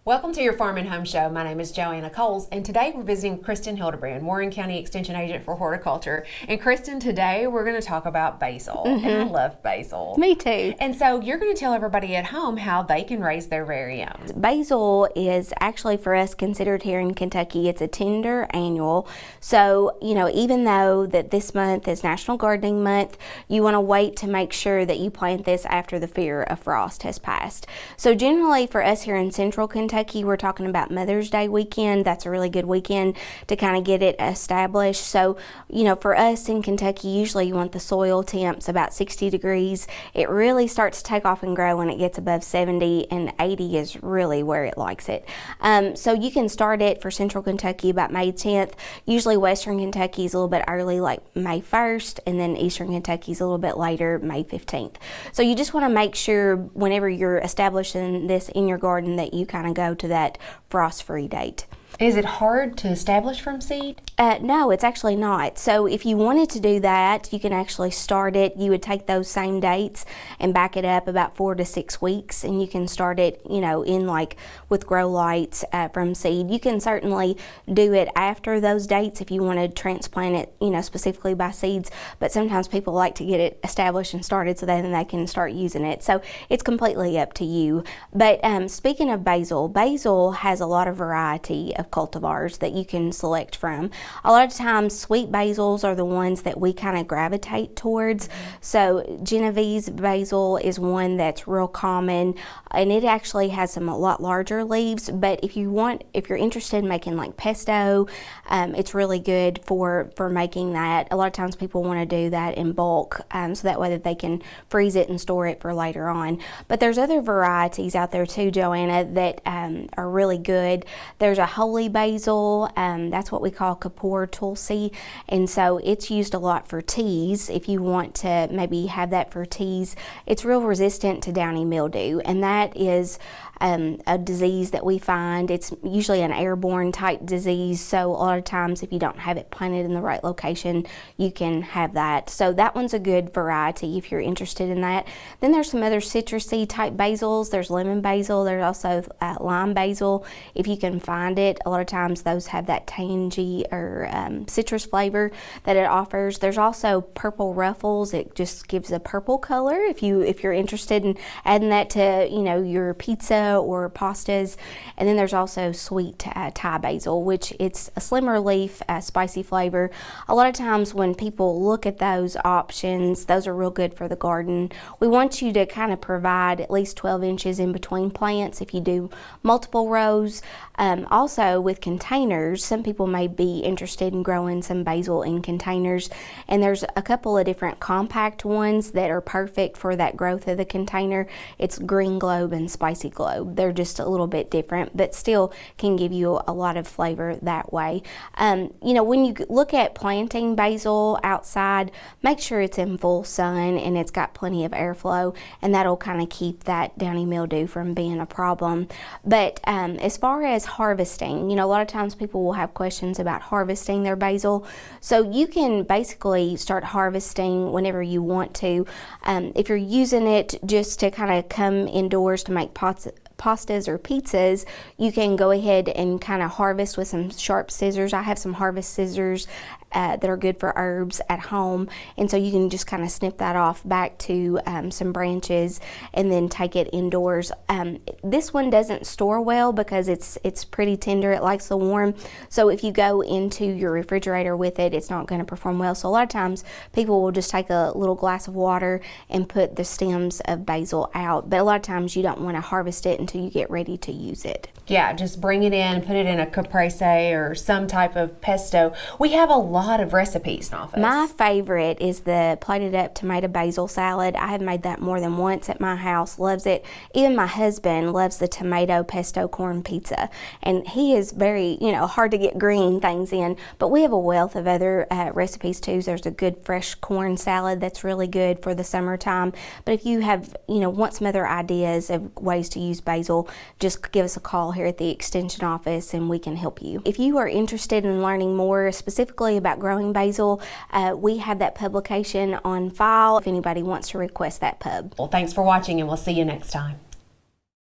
Welcome to your Farm and Home Show. My name is Joanna and today we're visiting Kristin Hildabrand, Warren County Extension Agent for Horticulture. And Kristin, today we're going to talk about basil. And I love basil. Me too. And so you're going to tell everybody at home how they can raise their very own. Basil is actually, for us, considered here in Kentucky, it's a tender annual. So, even though that this month is National Gardening Month, you want to wait to make sure that you plant this after the fear of frost has passed. So generally for us here in Central Kentucky, we're talking about Mother's Day weekend. That's a really good weekend to kind of get it established. So, for us in Kentucky, usually you want the soil temps about 60 degrees. It really starts to take off and grow when it gets above 70, and 80 is really where it likes it. So you can start it for Central Kentucky about May 10th. Usually Western Kentucky is a little bit early, like May 1st, and then Eastern Kentucky is a little bit later, May 15th. So you just want to make sure whenever you're establishing this in your garden that you kind of go to that frost-free date. Is it hard to establish from seed? No, it's actually not. So if you wanted to do that, you can actually start it. You would take those same dates and back it up about 4 to 6 weeks, and you can start it, in like with grow lights from seed. You can certainly do it after those dates if you want to transplant it, specifically by seeds, but sometimes people like to get it established and started so then they can start using it. So it's completely up to you. But speaking of basil has a lot of variety of cultivars that you can select from. A lot of times sweet basils are the ones that we kind of gravitate towards. So Genovese basil is one that's real common, and it actually has a lot larger leaves. But if you're interested in making like pesto, it's really good for making that. A lot of times people want to do that in bulk, so that way that they can freeze it and store it for later on. But there's other varieties out there too, Joanna, that are really good. There's a holy basil, that's what we call Kapoor Tulsi, and so it's used a lot for teas. If you want to maybe have that for teas, it's real resistant to downy mildew, and that is a disease that we find. It's usually an airborne type disease, so a lot of times if you don't have it planted in the right location, you can have that. So that one's a good variety if you're interested in that. Then there's some other citrusy type basils. There's lemon basil, there's also lime basil, if you can find it. A lot of times those have that tangy or citrus flavor that it offers. There's also purple ruffles. It just gives a purple color if you're interested in adding that to your pizza or pastas. And then there's also sweet Thai basil, which it's a slimmer leaf, spicy flavor. A lot of times when people look at those options, those are real good for the garden. We want you to kind of provide at least 12 inches in between plants if you do multiple rows. Also with containers, some people may be interested in growing some basil in containers, and there's a couple of different compact ones that are perfect for that growth of the container. It's Green Globe and Spicy Globe. They're just a little bit different, but still can give you a lot of flavor that way. When you look at planting basil outside, make sure it's in full sun and it's got plenty of airflow, and that'll kind of keep that downy mildew from being a problem. But as far as harvesting, a lot of times people will have questions about harvesting their basil. So you can basically start harvesting whenever you want to. If you're using it just to kind of come indoors to make pastas or pizzas, you can go ahead and kind of harvest with some sharp scissors. I have some harvest scissors that are good for herbs at home, and so you can just kind of snip that off back to some branches and then take it indoors. This one doesn't store well because it's pretty tender. It likes the warm, so if you go into your refrigerator with it, it's not going to perform well. So a lot of times people will just take a little glass of water and put the stems of basil out, but a lot of times you don't want to harvest it until you get ready to use it. Yeah, just bring it in, put it in a caprese or some type of pesto. We have a lot of recipes in office. My favorite is the plated up tomato basil salad. I have made that more than once at my house. Loves it. Even my husband loves the tomato pesto corn pizza, and he is very hard to get green things in, but we have a wealth of other recipes too. There's a good fresh corn salad that's really good for the summertime. But if you have want some other ideas of ways to use basil, just give us a call here at the Extension office and we can help you. If you are interested in learning more specifically about growing basil, we have that publication on file if anybody wants to request that pub. Well, thanks for watching, and we'll see you next time.